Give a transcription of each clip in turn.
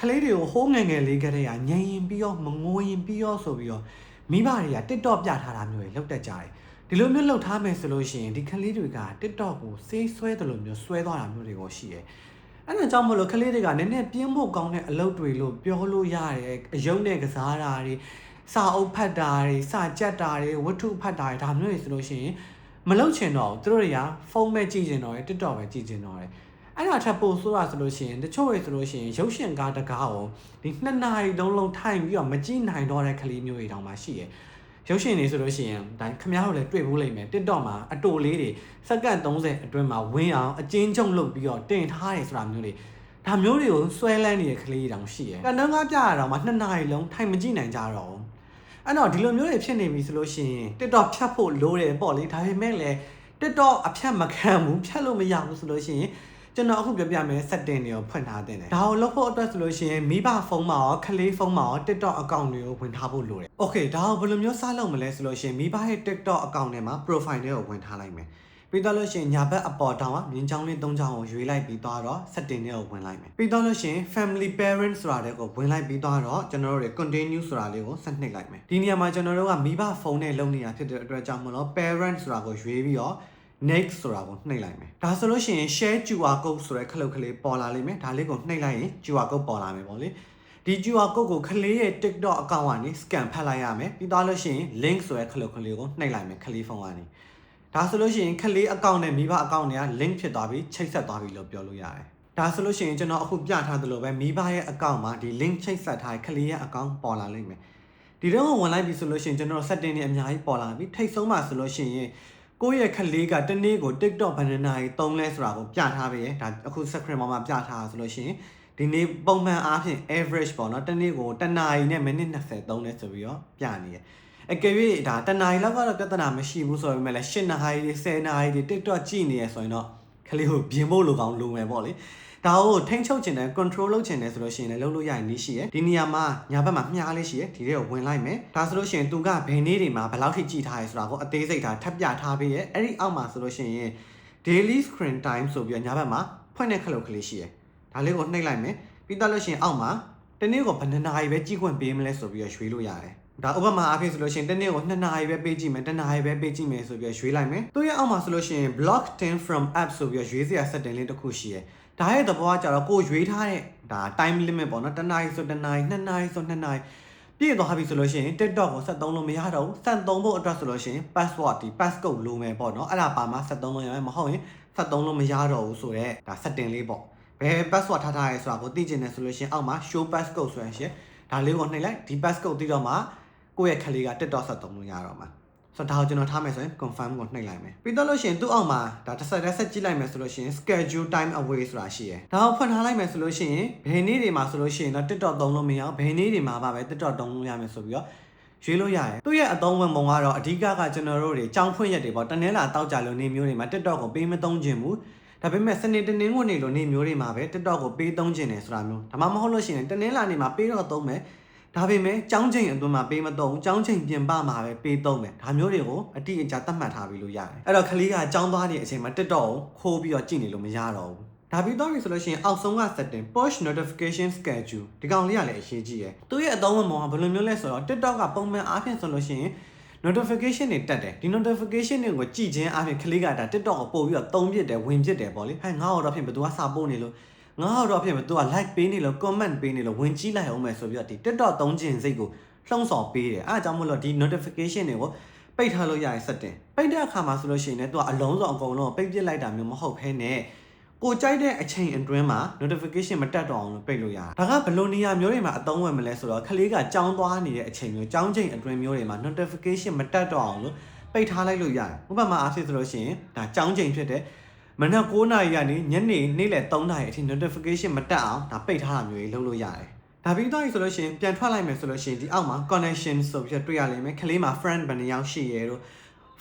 ခလေးတွေကိုဟိုးငယ်ငယ်လေးကတည်းကညင်ရင်ပြီးတော့မငိုရင်ပြီးတော့ဆိုပြီးတော့မိဘတွေက TikTok ပြထားတာမျိုးတွေလောက်တက်ကြတယ်ဒီလိုမျိုးလောက်ထားမယ်ဆိုလို့ရှိရင်ဒီခလေးတွေက TikTok ကိုစေးဆွဲတယ်လို့မျိုးဆွဲသွားတာမျိုးတွေကိုရှိတယ်အဲ့ဒါကြောင့်မလို့ခလေးတွေကနည်းနည်းပြင်းဖို့ကောင်းတဲ့အလုပ်တွေလို့ပြောလို့ရတယ်အယုံနဲ့ကစားတာတွေစာအုပ်ဖတ်တာတွေစာကြက်တာတွေဝတ္ထုဖတ်တာတွေဒါမျိုးတွေဆိုလို့ရှိရင်မလုပ်ချင်တော့သူတို့တွေကဖုန်းပဲကြည့်ချင်တော့တယ် TikTok ပဲကြည့်ချင်တော့တယ်အဲ့ဒါထပ်ပို့ဆိုရဆိုလို့ရှိရင်တချို့တွေဆိုလို့ရှိရင်ရုပ်ရှင်ကားတကားကိုဒီ2နာရီလုံးထိုင်ပြီးတော့မကြည့်နိုင်တော့တဲ့ကလေးမျိုးတွေတောင်မှရှိရယ်ရုပ်ရှင်တွေဆိုလို့ရှိရင်ဒါခင်ဗျားတို့လည်းတွေ့ဘူးလိမ့်မယ် TikTok မှာအတိုလေးတွေစက္ကန့်30အတွင်းမှာဝင်းအောင်အကျဉ်းချုပ်လုပ်ပြီးတော့တင်ထားတယ်ဆိုတာမျိုးတွေဒါမျိုးတွေကိုဆွဲလန်းနေတဲ့ကလေးတောင်ရှိရယ်ကန်တန်းကားပြရတော့မှ2နာရီလုံးထိုင်မကြည့်နိုင်ကြတော့ဘူးအဲ့တော့ဒီလိုမျိုးတွေဖြစ်နေပြီဆိုလို့ရှိရင် TikTok ဖြတ်ဖို့လိုတယ်ပေါ့လေဒါပေမဲ့လည်း TikTok အဖြတ်မခံဘူးဖြတ်လို့မရဘူးဆိုလို့ရှိရင်ကျွန်တော်အခုပြောပြမယ် setting တွေကိုဖွင့်ထားတင်တယ်ဒါကိုလုပ်ဖို့အတွက်ဆိုလို့ရှိရင်မိဘဖုန်းမှာရောခလေးဖုန်းမှာရော TikTok account တွေကိုဝင်ထားဖို့လိုတယ် Okay ဒါကိုဘယ်လိုမျိုးစလုပ်မလဲဆိုလို့ရှိရင်မိဘရဲ့ TikTok account ထဲမှာ profile တွေကိုဝင်ထားလိုက်မယ်ပြီးတော့လို့ရှိရင်ညာဘက်အပေါ်တောင်ကမြင်းချောင်းလေး3ချောင်းကိုရွေးလိုက်ပြီးတော့ setting တွေကိုဝင်လိုက်မယ်ပြီးတော့လို့ရှိရင် family parents ဆိုတာတွေကိုဝင်လိုက်ပြီးတော့ကျွန်တော်တို့တွေ continue ဆိုတာလေးကိုဆက်နှိပ်လိုက်မယ်ဒီနေရာမှာကျွန်တော်တို့ကမိဘဖုန်းနဲ့လုပ်နေတာဖြစ်တဲ့အတွက်ကြောင့်မလို့ parents ဆိုတာကိုရွေးပြီးတော့next ဆိုတာကိုနှိပ်လိုက်မယ်ဒါဆိုလို့ရှိရင် share QR code ဆိုတဲ့ခလုတ်ကလေးပေါ်လာလိမ့်မယ်ဒါလေးကိုနှိပ်လိုက်ရင် QR code ပေါ်လာမယ်ပေါ့လေဒီ QR code ကိုခလေးရဲ့ TikTok account ကနေ scan ဖတ်လိုက်ရမယ်ပြီးတော့လို့ရှိရင် link ဆိုတဲ့ခလုတ်ကလေးကိုနှိပ်လိုက်မယ်ခလေးဖုန်းကနေဒါဆိုလို့ရှိရင်ခလေး account နဲ့မိဘ account တွေက link ဖြစ်သွားပြီးချိတ်ဆက်သွားပြီလို့ပြောလို့ရတယ်ဒါဆိုလို့ရှိရင်ကျွန်တော်အခုပြထားသလိုပဲမိဘရဲ့ account မှာဒီ link ချိတ်ဆက်ထားတဲ့ခလေးရဲ့ account ပေါ်လာလိမ့်မယ်ဒီတော့ဝင်လိုက်ပြီဆိုလို့ရှိရင်ကျွန်တော် setting တွေအများကြီးပေါ်လာပြီထိတ်ဆုံးမှာဆိုလို့ရှိရင်ကိုယ့်ရဲ့ခလေးကတနေ့ကို TikTok ဘယ်နှစ်နာရီသုံးလဲဆိုတာကိုပြထားပေးရဒါအခု screen မှာပြထားဆိုလို့ရှိရင်ဒီနေ့ပုံမှန်အားဖြင့် average ပေါ့နော်တနေ့ကို1နာရီနဲ့မိနစ်20သုံးလဲဆိုပြီးတော့ပြနေတယ်အကယ်၍ဒါ1နာရီလောက်ကတော့ပြဿနာမရှိဘူးဆိုပေမဲ့လည်း8နာရီ10နာရီ TikTok ကြည့်နေရဆိုရင်တော့ခလေးကိုပြင်ဖို့လိုကောင်းလိုမယ်ပေါ့လေဒါကိုထိန်းချုပ်ချင်တယ် control လုပ်ချင်တယ်ဆိုလို့ရှိရင်လည်းလုပ်လို့ရရင်နည်းရှိရယ်ဒီနေရာမှာညာဘက်မှာမြားလေးရှိရယ်ဒီထဲကိုဝင်လိုက်မယ်ဒါဆိုလို့ရှိရင်သူကဘယ်နေ့တွေမှာဘယ်လောက်ထိကြည့်ထားရဲဆိုတာကိုအသေးစိတ်ထားထပ်ပြထားပေးရယ်အဲ့ဒီအောက်မှာဆိုလို့ရှိရင် daily screen time ဆိုပြီးညာဘက်မှာဖွင့်တဲ့ခလုတ်ကလေးရှိရယ်ဒါလေးကိုနှိပ်လိုက်မယ်ပြီးတော့လို့ရှိရင်အောက်မှာတနေ့ကိုဘယ်နှစ်နာရီပဲကြည့်ခွင့်ပေးမလဲဆိုပြီးရွေးလို့ရတယ်ဒါဥပမာအားဖြင့်ဆိုလို့ရှိရင်တနေ့ကို2နာရီပဲပေးကြည့်မယ်1နာရီပဲပေးကြည့်မယ်ဆိုပြီးရွေးလိုက်မယ်သူရဲ့အောက်မှာဆိုလို့ရှိရင် block 10 from app ဆိုပြီးရွေးစရာ setting လေးတစ်ခုရှိရယ်ဒါရဲ့သဘောကကြတော့ကိုရွေးထားတဲ့ဒါ time limit ပေါ့နော်1နာရီဆို1နာရီ2နာရီဆို2နာရီပြည့်သွားပြီဆိုလို့ရှိရင် TikTok ကိုဆက်သုံးလို့မရတော့ဘူးဆက်သုံးဖို့အတွက်ဆိုလို့ရှိရင် password ဒီ passcode လိုမယ်ပေါ့နော်အဲ့ဒါပါမှဆက်သုံးလို့ရမယ်မဟုတ်ရင်ဆက်သုံးလို့မရတော့ဘူးဆိုတော့ဒါ setting လေးပေါ့ဘယ် password ထားရဲဆိုတာကိုသိချင်တယ်ဆိုလို့ရှိရင်အောက်မှာ show passcode ဆိုရင်ဒါလေးကိုနှိပ်လိုက်ဒီ passcode သိတော့မှကိုယ့်ရဲ့ခလေးက TikTok ဆက်သုံးလို့ရတော့မှာဆိုတော့ဒါကိုကျွန်တော်ထားမယ်ဆိုရင် confirm ကိုနှိပ်လိုက်မယ်ပြီးတော့လို့ရှိရင်သူ့အောက်မှာဒါတစ်ဆက်ကြည့်လိုက်မယ်ဆိုလို့ရှိရင် schedule time away ဆိုတာရှိရယ်ဒါကိုဖွင့်ထားလိုက်မယ်ဆိုလို့ရှိရင်ဘယ်နေ့တွေမှာဆိုလို့ရှိရင်တော့ TikTok သုံးလို့မရအောင်ဘယ်နေ့တွေမှာပဲ TikTok သုံးလို့ရမယ်ဆိုပြီးတော့ရွေးလို့ရတယ်သူ့ရဲ့အသုံးဝင်ပုံကတော့အဓိကကကျွန်တော်တို့တွေကြောင်းဖွင့်ရက်တွေပေါ့တနင်္လာတောက်ကြလို့နေမျိုးတွေမှာ TikTok ကိုပေးမသုံးခြင်းဘူးဒါပေမဲ့စနေတနင်္ဂနွေနေ့လိုနေမျိုးတွေမှာပဲ TikTok ကိုပေးသုံးခြင်းတယ်ဆိုတာမျိုးဒါမှမဟုတ်လို့ရှိရင်တနင်္လာနေ့မှာပေးတော့သုံးမယ်ဒါပေမဲ့ကျောင်းချိန်အတွင်းမှာပေးမတော့ကျောင်းချိန်ပြင်ပမှာပဲပေးသုံးမယ်ဒါမျိုးတွေကိုအတိအကျသတ်မှတ်ထားပြီးလို့ရတယ်အဲ့တော့ခလေးကကျောင်းသွားနေတဲ့အချိန်မှာ TikTok ကိုခိုးပြီးတော့ကြည့်နေလို့မရတော့ဘူးဒါပြီးတော့ပြီဆိုလို့ရှိရင်အောက်ဆုံးက setting push notification schedule ဒီကောင်လေးကလည်းအရေးကြီးရယ်သူရဲ့အသုံးဝင်ပုံကဘယ်လိုမျိုးလဲဆိုတော့ TikTok ကပုံမှန်အားဖြင့်ဆိုလို့ရှိရင် notification တွေတက်တယ်ဒီ notification တွေကိုကြည့်ခြင်းအားဖြင့်ခလေးကဒါ TikTok ကိုပို့ပြီးတော့သုံးပြစ်တယ်ဝင်ပြစ်တယ်ပေါ့လေဟဲ့ငါ့တော့ဖြင့်ဘယ်သူကစာပို့နေလို့ငါတော့ဖြစ်မှာသူက like ပေးနေလို့ comment ပေးနေလို့ဝင်ကြည့်လိုက်အောင်မယ်ဆိုပြီးတော့ဒီ TikTok သုံးခြင်းစိတ်ကိုလှုံ့ဆော်ပေးတယ်အဲအကြောင်းမို့လို့ဒီ notification တွေကိုပိတ်ထားလို့ရရင် setting ပိတ်တဲ့အခါမှာဆိုလို့ရှိရင်လည်းသူကအလုံးစုံအကုန်လုံးပိတ်ပစ်လိုက်တာမျိုးမဟုတ်ဘဲနဲ့ကိုကြိုက်တဲ့အချိန်အတွင်းမှာ notification မတက်တော့အောင်လို့ပိတ်လို့ရတယ်ဒါကဘယ်လိုနေရာမျိုးတွေမှာအသုံးဝင်မလဲဆိုတော့ခလေးကကြောင်းသွားနေတဲ့အချိန်မျိုးကြောင်းချိန်အတွင်းမျိုးတွေမှာ notification မတက်တော့အောင်လို့ပိတ်ထားလိုက်လို့ရတယ်ဥပမာအားဖြင့်ဆိုလို့ရှိရင်ဒါကြောင်းချိန်ဖြစ်တဲ့မနက်9:00 နာရီကနေညနေနေ့လယ်3:00 နာရီအထိ notification မတက်အောင်ဒါပိတ်ထားတာမျိုးကြီးလုပ်လို့ရတယ်။ဒါပြီးတော့ဆိုလို့ရှိရင်ပြန်ထွက်လိုက်မယ်ဆိုလို့ရှိရင်ဒီအောက်မှာ connection ဆိုပြီးတွေ့ရလိမ့်မယ်။ခလေးမှာ friend ဘယ်နှယောက်ရှိရဲတို့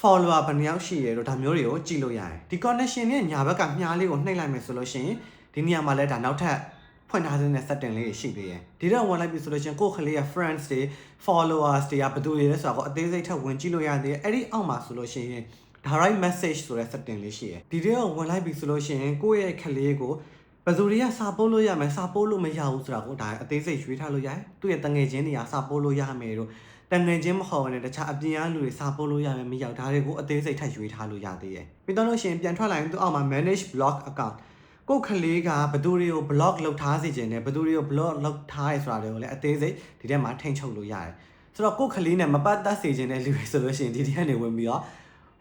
follower ဘယ်နှယောက်ရှိရဲတို့ဒါမျိုးတွေကိုကြည့်လို့ရတယ်။ဒီ connection နဲ့ညာဘက်ကမြားလေးကိုနှိပ်လိုက်မယ်ဆိုလို့ရှိရင်ဒီနေရာမှာလည်းဒါနောက်ထပ်ဖွင့်ထားတဲ့ setting လေးတွေရှိသေးတယ်။ဒီတော့ဝင်လိုက်ပြီဆိုလို့ရှိရင်ကိုယ့်ခလေးရဲ့ friends တွေ followers တွေကဘယ်သူတွေလဲဆိုတာကိုအသေးစိတ်ထပ်ဝင်ကြည့်လို့ရသေးတယ်။အဲ့ဒီအောက်မှာဆိုလို့ရှိရင်direct message ဆိုတဲ့ setting လေးရှိတယ်ဒီထဲကိုဝင်လိုက်ပြီဆိုလို့ရှိရင်ကိုယ့်ရဲ့ခလေးကိုဘ ယ်သူတွေကစာပို့လို့ရမယ်စာပို့လို့မရဘူးဆိုတာကိုဒါအသေးစိတ်ရွေးထားလို့ရတယ်သူ့ရဲ့တငယ်ချင်းတွေကစာပို့လို့ရမယ်တို့တငယ်ချင်းမဟုတ်ဘဲနဲ့တခြားအပြင်အားလူတွေစာပို့လို့ရမယ်မရောက်ဒါတွေကိုအသေးစိတ်ထပ်ရွေးထားလို့ရသေးတယ်ပြီးတော့လို့ရှိရင်ပြန်ထွက်လာရင်သူ့အောက်မှာ manage blog account ကိုယ်ကလေးကဘသူတွေကို blog လုပ်ထားစေခြင်းနဲ့ဘသူတွေကို blog လုပ်ထားရဲဆိုတာတွေကိုလည်းအသေးစိတ်ဒီထဲမှာထိန်းချုပ်လို့ရတယ်ဆိုတော့ကိုယ်ကလေးနဲ့မပတ်သက်စေခြင်းတဲ့လူတွေဆိုလို့ရှိရင်ဒီထဲကနေဝင်ပြီးတော့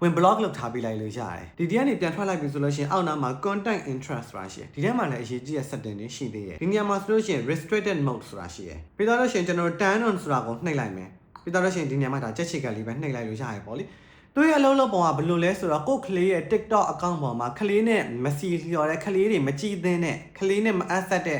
ဝင် blog လုပ်ထားပေးလိုက်လို့ရတယ်ဒီထဲကနေပြန်ထွက်လိုက်ပြီဆိုလို့ရှိရင်အောက်နားမှာ content interest ဆိုတာရှိတယ်ဒီထဲမှာလည်းအရေးကြီးတဲ့ setting တွေရှိသေးတယ်ဒီနေရာမှာဆိုလို့ရှိရင် restricted mode ဆိုတာရှိတယ်ပြီးတော့လို့ရှိရင်ကျွန်တော် turn on ဆိုတာကိုနှိပ်လိုက်မယ်ပြီးတော့လို့ရှိရင်ဒီနေရာမှာဒါချက်ချစ်ကလေးပဲနှိပ်လိုက်လို့ရတယ်ပေါ့လေသူရဲ့အလုံးလုံးပုံကဘယ်လိုလဲဆိုတော့ကိုယ်ကလေးရဲ့ TikTok account ပေါ်မှာကလေးနဲ့မစီလျော်တဲ့ကလေးတွေမကြည့်သင့်တဲ့ကလေးနဲ့မအပ်ဆက်တဲ့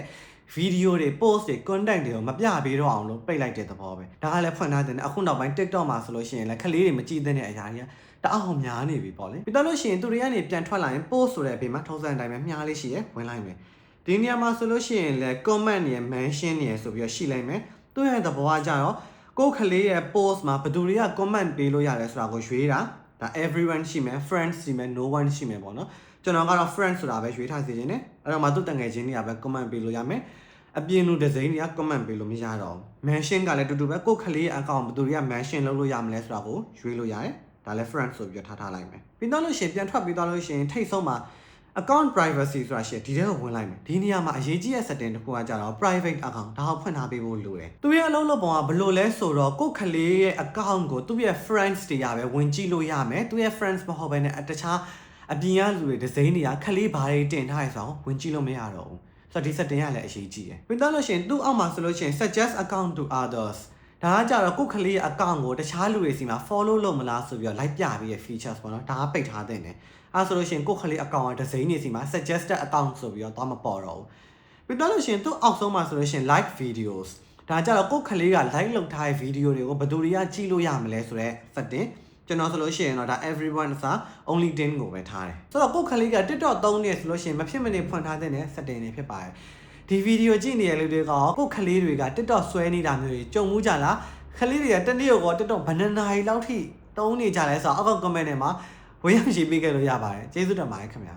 video တွေ post တွေ content တွေကိုမပြပေးတော့အောင်လို့ပိတ်လိုက်တဲ့သဘောပဲဒါကလည်းဖွင့်ထားတဲ့အခုနောက်ပိုင်း TikTok မှာဆိုလို့ရှိရင်လည်းကလေးတွေမကြည့်သင့်တဲ့အရာတွေကတအားအောင်များနေပြီပေါ့လေပြီးတော့လို့ရှိရင်သူတွေကနေပြန်ထွက်လာရင် post ဆိုတဲ့အပြင်မှာထုံးစံအတိုင်းပဲမြားလေးရှိရဲဝင်လိုက်မယ်ဒီနေရာမှာဆိုလို့ရှိရင်လည်း comment တွေ mention တွေဆိုပြီးတော့ရှိလိုက်မယ်သူရဲ့သဘောကကြတော့ကိုယ်ကလေးရဲ့ post မှာဘယ်သူတွေက comment ပေးလို့ရတယ်ဆိုတာကိုရွေးတာဒါ everyone ရှိမယ် friends ရှိမယ် no one ရှိမယ်ပေါ့နော်ကျွန်တော်ကတော့ friends ဆိုတာပဲရွေးထားစေခြင်းနဲ့အဲ့တော့မှသူ့တငယ်ချင်းတွေကပဲ comment ပေးလို့ရမယ်အပြင်လူဒီဇိုင်းတွေက comment ပေးလို့မရတော့ဘူး mention ကလည်းတူတူပဲကိုယ်ကလေးရဲ့ account ဘယ်သူတွေက mention လုပ်လို့ရမလဲဆိုတာကိုရွေးလို့ရတယ်ဒါလည်း friends ဆိုပြီးထားလိုက်မယ်ပြီးတော့လို့ရှိရင်ပြန်ထွက်ပြီးတော့လို့ရှိရင်ထိတ်ဆုံးမှာ account privacy ဆိုတာရှိတယ်ဒီထဲကိုဝင်လိုက်မယ်ဒီနေရာမှာအရေးကြီးတဲ့ setting တစ်ခုကကြတော့ private account ဒါကိုဖွင့်ထားပေးဖို့လိုတယ်သူရဲ့အလုံးလုံးပုံကဘယ်လိုလဲဆိုတော့ကိုယ့်ကလေးရဲ့ account ကိုသူ့ရဲ့ friends တွေရပဲဝင်ကြည့်လို့ရမယ်သူရဲ့ friends မဟုတ်ဘဲနဲ့တခြားအပြင်ကလူတွေဒီဇိုင်းတွေကခလေးဘာတွေတင်ထားရဆိုတော့ဝင်ကြည့်လို့မရတော့ဘူးဆိုတော့ဒီ setting ကလည်းအရေးကြီးတယ်ပြီးတော့လို့ရှိရင်သူ့အောက်မှာဆိုလို့ရှိရင် suggest account to others ဒါကကြတော့ကိုယ့်ကလေးရဲ့ account ကိုတခြားလူတွေစီမှာ follow လုပ်မလားဆိုပြီးတော့ like ပြပေးရဲ့ features ပေါ့နော်ဒါကပိတ်ထားတဲ့နေအဲဆိုလို့ရှိရင်ကိုယ့်ကလေး account ကဒီဇိုင်းတွေစီမှာ suggested account ဆိုပြီးတော့သွားမပေါ်တော့ဘူးပြီးတော့လို့ရှိရင်သူ့အောက်ဆုံးမှာဆိုလို့ရှိရင် like videos ဒါကြတော့ကိုယ့်ကလေးက like လုပ်ထားတဲ့ video တွေကိုဘယ်သူတွေကကြည့်လို့ရမလဲဆိုတော့ setting ကျွန်တော်ဆိုလို့ရှိရင်တော့ဒါ everyone အစား only 10ကိုပဲထားတယ်ဆိုတော့ကိုယ့်ကလေးက TikTok သုံးနေဆိုလို့ရှိရင်မဖြစ်မနေဖွင့်ထားတဲ့ setting တွေဖြစ်ပါတယ်ဒီ video ကြည့်နေတဲ့လူတွေကကိုယ့်ကလေးတွေက TikTok ဆွဲနေတာမျိုးတွေကြုံမှုကြလားကလေးတွေကတနေ့ကို TikTok ဘယ်နှစ်နာရီလောက်ထိသုံးနေကြလဲဆိုတော့အောက် comment ထဲမှာဝင်ရောက်ရေးပေးခဲ့လို့ရပါတယ်ကျေးဇူးတင်ပါတယ်ခင်ဗျာ